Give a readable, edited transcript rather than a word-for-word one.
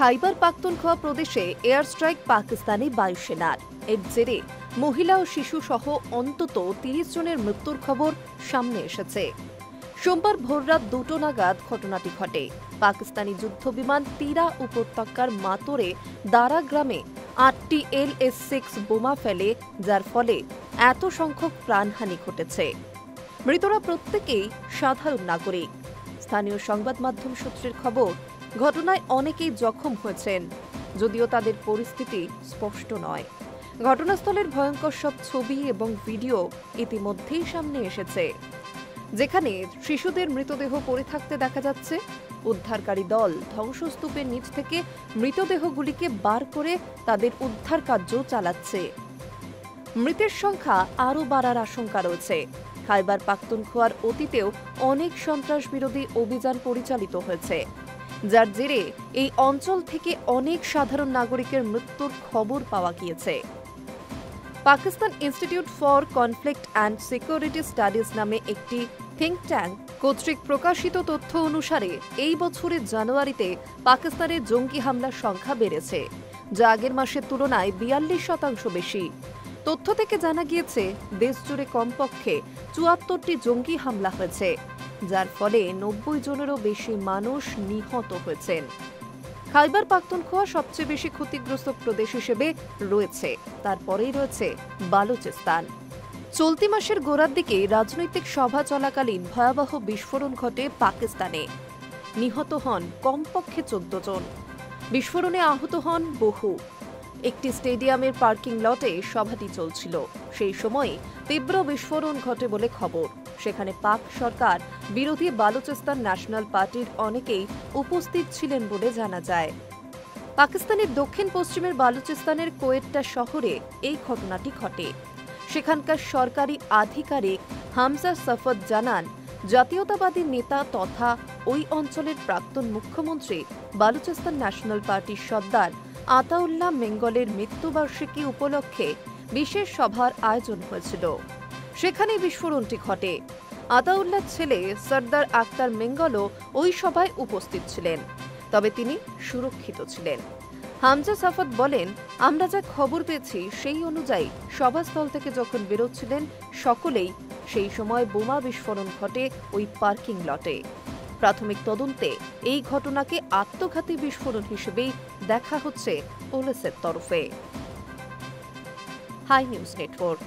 খাইবার পাখতুনখোয়া প্রদেশে air strike Pakistani বায়ুসেনার। এর জেরে মহিলা ও শিশু সহ অন্তত ৩০ জনের মৃত্যুর খবর সামনে এসেছে। সোমবার ভোররাত ২টো নাগাদ ঘটনাটি ঘটে। পাকিস্তানি যুদ্ধবিমান তিরা উপত্যকার মাতরে দারা গ্রামে ৮টি LS-6 বোমা ফেলে, যার ফলে এত সংখ্যক প্রাণহানি ঘটেছে। মৃতরা প্রত্যেকেই সাধারণ নাগরিক। স্থানীয় সংবাদ মাধ্যম সূত্রের খবর, ঘটনায় অনেকেই জখম হয়েছেন, যদিও তাদের পরিস্থিতি স্পষ্ট নয়। ঘটনাস্থলের ভয়ঙ্কর সব ছবি এবং ভিডিও ইতিমধ্যেই সামনে এসেছে, যেখানে শিশুদের মৃতদেহ পড়ে থাকতে দেখা যাচ্ছে। উদ্ধারকারী দল ধ্বংসস্তূপের নিচ থেকে মৃতদেহগুলিকে বার করে তাদের উদ্ধার কার্য চালাচ্ছে। মৃতের সংখ্যা আরও বাড়ার আশঙ্কা রয়েছে। খাইবার পাখতুনখোয়ার অতীতেও অনেক সন্ত্রাস বিরোধী অভিযান পরিচালিত হয়েছে, যার জেরে এই অঞ্চল থেকে অনেক সাধারণ নাগরিকের মৃত্যুর খবর পাওয়া গিয়েছে। Pakistan institute for conflict and security studies নামে একটি থিঙ্ক ট্যাঙ্ক কর্তৃক প্রকাশিত তথ্য অনুসারে এই বছরের জানুয়ারিতে পাকিস্তানে জঙ্গি হামলার সংখ্যা বেড়েছে, যা আগের মাসের তুলনায় ৪২% বেশি। তথ্য থেকে জানা গিয়েছে, দেশজুড়ে কমপক্ষে ৭৪টি জঙ্গি হামলা হয়েছে, যার ফলে ৯০ জনেরও বেশি মানুষ নিহত হয়েছেন। খাইবার পাখতুনখোয়া সবচেয়ে বেশি ক্ষতিগ্রস্ত প্রদেশ হিসেবে রয়েছে, তারপরেই রয়েছে বালুচিস্তান। চলতি মাসের গোড়ার দিকে রাজনৈতিক সভা চলাকালীন ভয়াবহ বিস্ফোরণ ঘটে পাকিস্তানে। নিহত হন কমপক্ষে ১৪ জন। বিস্ফোরণে আহত হন বহু। একটি স্টেডিয়ামের পার্কিং লটে সভাটি চলছিল। সেই সময় তীব্র বিস্ফোরণ ঘটে বলে খবর। সেখানে পাক সরকার বিরোধী বালুচিস্তান ন্যাশনাল পার্টির অনেকেই উপস্থিত ছিলেন বলে জানা যায়। পাকিস্তানের দক্ষিণ পশ্চিমের বালুচিস্তানের কোয়েট্টা শহরে এই ঘটনাটি ঘটে। সেখানকার সরকারি আধিকারিক হামজা সফদ জানান, জাতীয়তাবাদী নেতা তথা ওই অঞ্চলের প্রাক্তন মুখ্যমন্ত্রী বালুচিস্তান ন্যাশনাল পার্টির সর্দার আতাউল্লাহ মেঙ্গলের মৃত্যুবার্ষিকী উপলক্ষে বিশেষ সভার আয়োজন হয়েছিল। সেখানে বিস্ফোরণটি ঘটে। আতাউল্লাহর ছেলে সর্দার আক্তার মেঙ্গলও ওই সভায় উপস্থিত ছিলেন, তবে তিনি সুরক্ষিত ছিলেন। হামজা সাফাত বলেন, আমরা যা খবর পেয়েছি সেই অনুযায়ী সভাস্থল থেকে যখন বেরোচ্ছিলেন সকলেই, সেই সময় বোমা বিস্ফোরণ ঘটে ওই পার্কিং লটে। প্রাথমিক তদন্তে এই ঘটনাকে আত্মঘাতী বিস্ফোরণ হিসেবেই দেখা হচ্ছে পুলিশের তরফে। Hi news network.